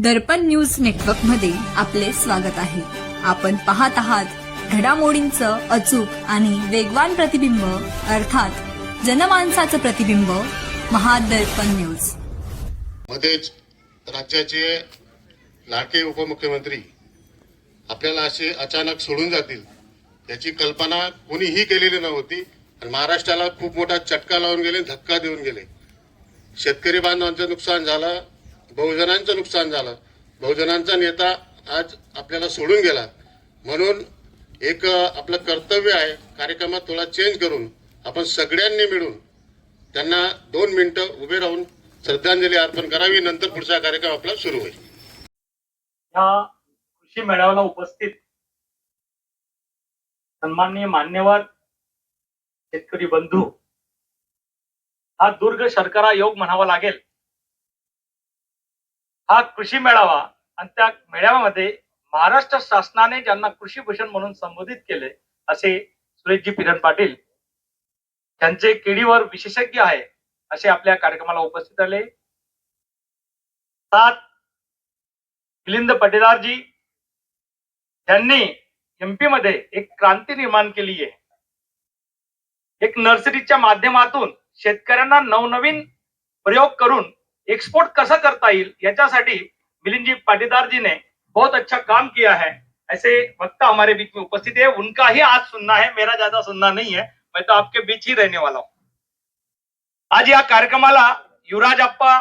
दर्पण news network मध्ये आपले स्वागत आहे। आपण पाहत आहात घडामोडींचं अचूक आणि वेगवान प्रतिबिंब, अर्थात जनमानसाचं प्रतिबिंब, महादर्पण न्यूज। मध्येच राज्याचे लाडके उपमुख्यमंत्री आपल्याला असे अचानक सोडून जातील याची कल्पना कोणीही केलेली नव्हती आणि महाराष्ट्राला खूप मोठा चटका लावून गेले, धक्का देऊन गेले। शेतकरी बांधवांचं नुकसान झालं, बहुजनांचं नुकसान झालं, बहुजनांचा नेता आज आपल्याला सोडून गेला। म्हणून एक आपलं कर्तव्य आहे, कार्यक्रमात थोडा चेंज करून आपण सगळ्यांनी मिळून त्यांना 2 मिनिटं उभे राहून श्रद्धांजली अर्पण करावी, नंतर पुढचा कार्यक्रम आपला सुरू होईल। या कृषी मेळाव्याला उपस्थित सन्माननीय मान्यवर शेतकरी बंधू, हा दुर्ग शर्करा योग म्हणावा लागेल। हा कृषी मेळावा आणि त्या मेळाव्यामध्ये महाराष्ट्र शासनाने ज्यांना कृषी भूषण म्हणून संबोधित केले असे सुरेशजी पिरण पाटील, त्यांचे केडीवर विशेषज्ञ आहे असे आपल्या कार्यक्रमाला उपस्थित आले। 7 मिलिंद पटेदारजी, त्यांनी एमपी मध्ये एक क्रांती निर्माण केली आहे। एक नर्सरीच्या माध्यमातून शेतकऱ्यांना नवनवीन प्रयोग करून एक्सपोर्ट कैसा करता येईल याच्यासाठी मिलिंदजी पाटीदार जी ने बहुत अच्छा काम किया है। ऐसे वक्ता हमारे बीच में उपस्थित है, उनका ही आज सुनना है, मेरा ज्यादा सुनना नहीं है, मैं तो आपके बीच ही रहने वाला हूं। आज या कार्यक्रमाला युवराज अप्पा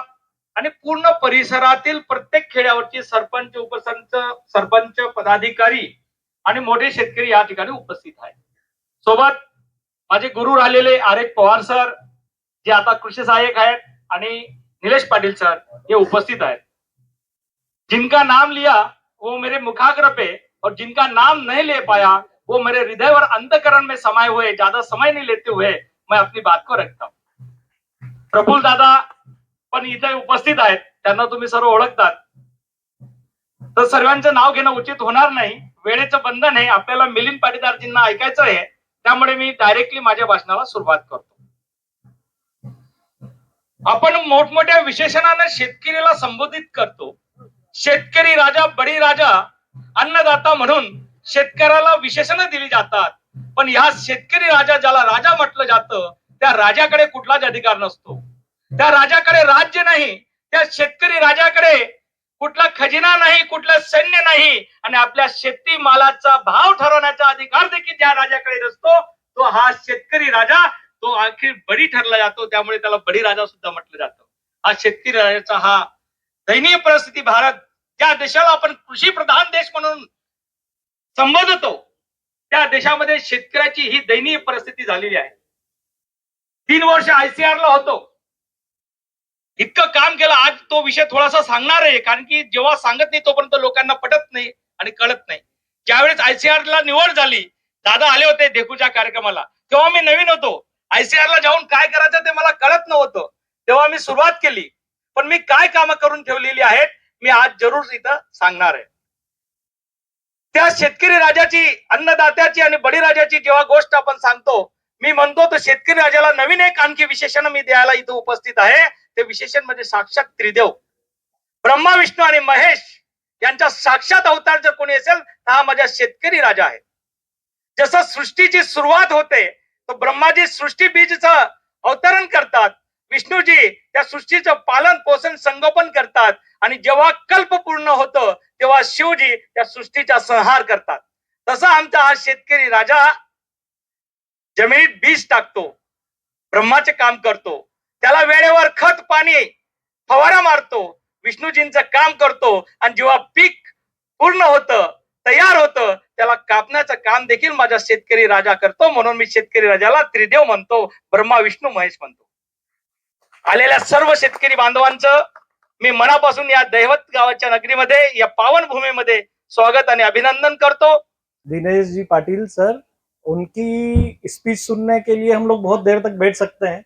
आणि पूर्ण परिसरातील प्रत्येक खेड्यावरची सरपंच, सरपंच, पदाधिकारी आणि मोठे शेतकरी या ठिकाणी उपस्थित आहेत। सोबत माझे गुरु राहिलेले आरेख पवार सर, जे आता कृषी सहाय्यक आहेत, आणि नीलेश पाटिल सर ये उपस्थित है। जिनका नाम लिया वो मेरे मुखाग्र पे, और जिनका नाम नहीं ले पाया वो मेरे हृदय और अंतकरण में समाये हुए। ज्यादा समय नहीं लेते हुए मैं अपनी बात को रखता हूं। प्रफुल्ल दादा पण इथे उपस्थित आहेत, त्यांना तुम्ही सर्व ओळखतात, तर सर्वांचं नाव घेणं उचित होणार नाही, वेळेचं बंधन आहे। आपल्याला मिलिंद पाटीदारजींना ऐकायचं आहे, त्यामुळे मी डायरेक्टली माझ्या भाषणाला सुरुवात करतो। आपण मोठमोठ्या विशेषणाने शेतकरीला संबोधित करतो। शेतकरी राजा, बळी राजा, अन्नदाता म्हणून शेतकऱ्याला विशेषणं दिली जातात, पण या शेतकरी राजा, ज्याला राजा म्हटलं जातं, त्या राजाकडे कुठलाच अधिकार नसतो। त्या राजाकडे राज्य नाही, त्या शेतकरी राजाकडे कुठला खजिना नाही, कुठलं सैन्य नाही, आणि आपल्या शेती मालाचा भाव ठरवण्याचा अधिकार देखील ज्या राजाकडे नसतो, तो हा शेतकरी राजा, तो अखेर बळी ठरला जातो। त्यामुळे त्याला बळी राजा सुद्धा म्हटलं जातं। हा शेतकरी राजाचा हा दयनीय परिस्थिती, भारत ज्या देशाला आपण कृषी प्रधान देश म्हणून संबोधतो, त्या देशामध्ये शेतकऱ्याची ही दयनीय परिस्थिती झालेली आहे। 3 वर्ष ICR ला होतो, इतकं काम केलं। आज तो विषय थोडासा सांगणार आहे, कारण की जेव्हा सांगत नाही तोपर्यंत लोकांना पटत नाही आणि कळत नाही। ज्यावेळेस ICR ला निवड झाली, दादा आले होते देखूच्या कार्यक्रमाला, तेव्हा मी नवीन होतो। ICR ला जाऊन काय करायचं ते मला कळत नव्हतं, तेव्हा मी सुरुवात केली, पण मी काय कामं करून ठेवलेली आहेत मी आज जरूर इथं सांगणार आहे। त्या शेतकरी राजाची, अन्नदात्याची आणि बळीराजाची जेव्हा गोष्ट आपण सांगतो, मी म्हणतो तर शेतकरी राजाला नवीन एक आणखी विशेषण मी द्यायला इथं उपस्थित आहे। ते विशेषण म्हणजे साक्षात त्रिदेव, ब्रह्मा, विष्णू आणि महेश यांचा साक्षात अवतार जर कोणी असेल तर हा माझा शेतकरी राजा आहे। जसं सृष्टीची सुरुवात होते, तो ब्रह्माजी सृष्टी बीजचं अवतरण करतात, विष्णूजी त्या सृष्टीचं पालन पोषण संगोपन करतात, आणि जेव्हा कल्प पूर्ण होतं तेव्हा शिवजी त्या सृष्टीचा संहार करतात। तसा आमचा हा शेतकरी राजा जमिनीत बीज टाकतो, ब्रह्माचे काम करतो, त्याला वेळेवर खत पाणी फवारा मारतो, विष्णूजींचं काम करतो, आणि जेव्हा पीक पूर्ण होतं, तयार होतं, त्याला कापण्याचं काम देखील माझा शेतकरी राजा करतो। म्हणून मी शेतकरी राजाला त्रिदेव म्हणतो, ब्रह्मा, विष्णू, महेश म्हणतो। आलेल्या सर्व शेतकरी बांधवांचं मी मनापासून या दैवत गावाच्या नगरीमध्ये, या पावन भूमीमध्ये स्वागत आणि अभिनंदन करतो। दिनेश जी पाटिल सर, उनकी स्पीच सुनने के लिए हम लोग बहुत देर तक बैठ सकते हैं,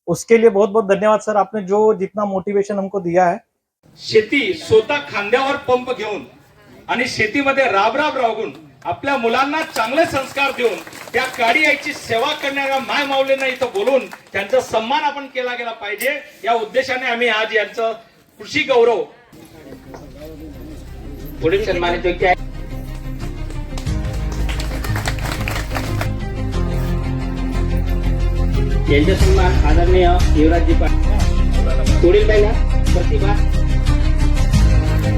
उसके लिए बहुत बहुत धन्यवाद सर। आपने जो जितना मोटिवेशन हमको दिया है। शेती स्वतः खांद्यावर पंप घेऊन आणि शेतीमध्ये राबराब राबून आपल्या मुलांना चांगले संस्कार देऊन त्या काडी आईची सेवा करणाऱ्या माय माऊलींना इथं बोलून त्यांचा सन्मान आपण केला गेला पाहिजे, या उद्देशाने आम्ही आज यांचं कृषी गौरव पुढील सन्मानित व्यक्ती आहे यांचा सन्मान आदरणीय युवराजजी पाटील. पुढील महिला प्रतिभा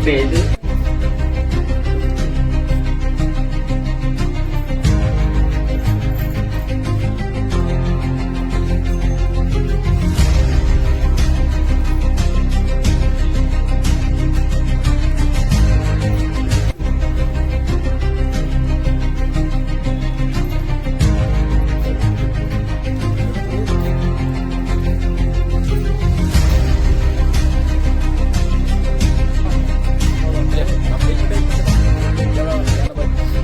बेज.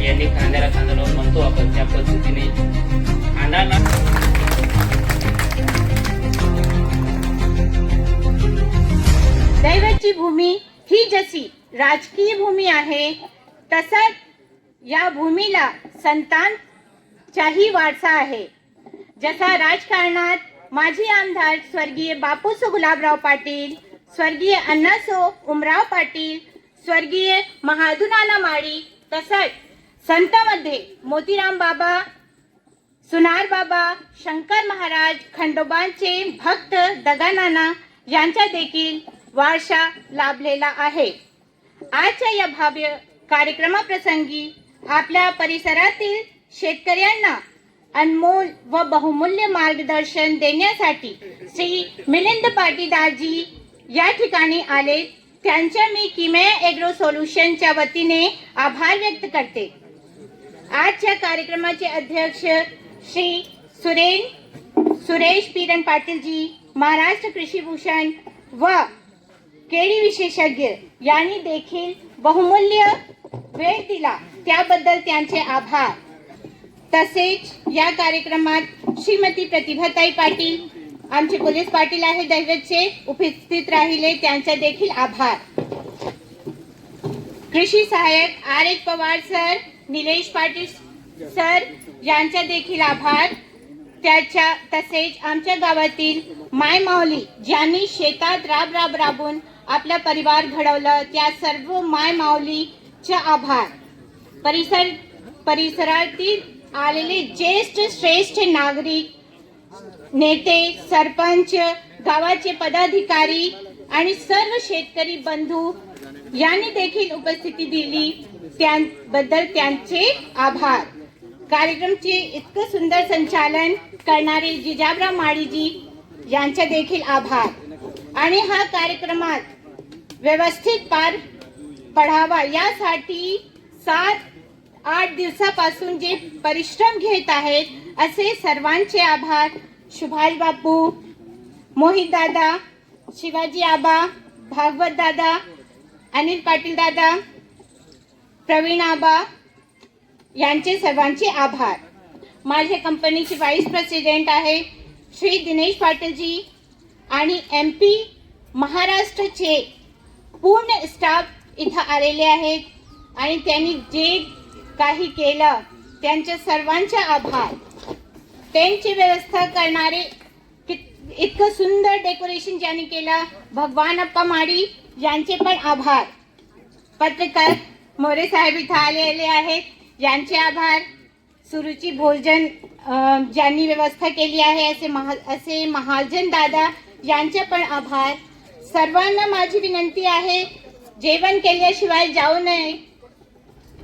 यांनी खांद्याला खांदा लावून म्हणतो आपण त्या पद्धतीने खांद्याला दैवाची भूमी ही जशी राजकीय भूमी आहे तसंच या भूमीला संतांचाही वारसा आहे. जसा राजकारणात माजी आमदार स्वर्गीय बापूसो गुलाबराव पाटील, स्वर्गीय अण्णासो उमराव पाटील, स्वर्गीय महादुनाना माळी, तसंच संतांमध्ये मोतीराम बाबा, सुनार बाबा, शंकर महाराज, खंडोबांचे भक्त दगानाना यांचा देखील वारसा लाभलेला आहे. आजच्या या भव्य कार्यक्रमाप्रसंगी आपल्या परिसरातील शेतकऱ्यांना अनमोल व बहुमूल्य मार्गदर्शन देण्यासाठी श्री मिलिंद पाटीदारजी या ठिकाणी आले. त्यांच्या मी किमया एग्रो सोल्युशनच्या वतीने आभार व्यक्त करते. आजच्या कार्यक्रमाचे अध्यक्ष श्री सुरेश पीरन पाटीलजी, महाराष्ट्र कृषी भूषण व केळी विशेषज्ञ यांनी देखील बहुमूल्य वेळ दिला, त्याबद्दल त्यांचे आभार. तसेच या कार्यक्रमात श्रीमती प्रतिभाताई पाटील, आमचे पोलीस पाटील आहे दैवतचे, उपस्थित राहिले, त्यांचा देखील आभार. कृषी सहाय्यक R.H. Pawar sir, Nilesh Patil sir यांचा देखील आभार. तसेच आमच्या गावातील माय माऊली ज्यांनी शेतात राबून आपला परिवार घडवलं, त्या सर्व माय माऊलीचा आभार. परिसरातील आलेले ज्येष्ठ श्रेष्ठ नागरिक, नेते, सरपंच, गावाचे पदाधिकारी आणि सर्व शेतकरी बंधू यांनी देखील उपस्थिती दिली, त्याबद्दल त्यांचे आभार. कार्यक्रमचे इतकं सुंदर संचालन करणारे जिजाबराव माळीजी यांचा देखील आभार. आणि हा कार्यक्रमात व्यवस्थित पार पडावा यासाठी 7-8 दिवसापासून जे परिश्रम घेत आहेत असे सर्वांचे आभार. सुभाष बापू, मोहित दादा, शिवाजी आबा, भागवत दादा, अनिल पाटील दादा, प्रवीण आबा यांचे सर्वांचे आभार. माझ्या कंपनीचे व्हाईस प्रेसिडेंट आहे श्री दिनेश पाटीलजी आणि MP महाराष्ट्राचे पूर्ण स्टाफ इथं आलेले आहेत आणि त्यांनी जे काही केलं त्यांच्या सर्वांचे आभार. टेंटची व्यवस्था करणारे इतकं सुंदर डेकोरेशन ज्यांनी केलं भगवान अप्पा माडी यांचे पण आभार. पत्रकार मोरे साहेब इथं आलेले आहेत, यांचे आभार. सुरुची भोजन ज्यांनी व्यवस्था केली आहे असे महाजन दादा यांचे पण आभार. सर्वांना माझी विनंती आहे, जेवण केल्याशिवाय जाऊ नये.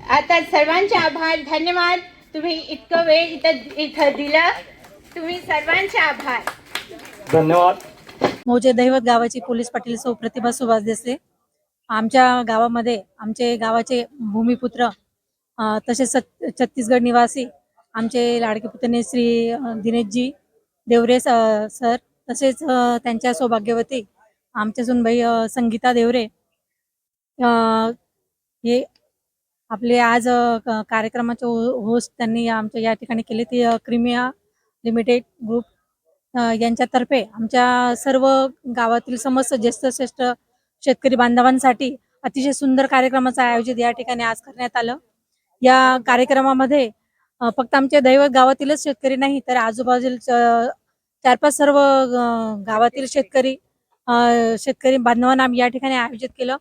आता सर्वांचे आभार, धन्यवाद. तुम्ही इतकं वेळ इथं दिला, तुम्ही सर्वांचे आभार. धन्यवाद. मौजे दैवत गावाची पोलीस पाटील सौ प्रतिभा सुभाष देसले. आमच्या गावामध्ये आमचे गावाचे भूमिपुत्र तसेच छत्तीसगड निवासी आमचे लाडके पुतणे श्री दिनेशजी देवरे सर, तसेच त्यांच्या सौभाग्यवती आमच्या सुनबाई संगीता देवरे, हे आपले आज कार्यक्रमाचे होस्ट त्यांनी आमच्या या ठिकाणी केले. ते क्रिमिया लिमिटेड ग्रुप यांच्यातर्फे आमच्या सर्व गावातील समस्त ज्येष्ठ श्रेष्ठ शेतकरी बांधवांसाठी अतिशय सुंदर कार्यक्रमाचं आयोजित या ठिकाणी आज करण्यात आलं. या कार्यक्रमामध्ये फक्त आमच्या दैवत गावातीलच शेतकरी नाही तर आजूबाजूला 4-5 सर्व गावातील शेतकरी बांधवांना आम्ही या ठिकाणी आयोजित केलं.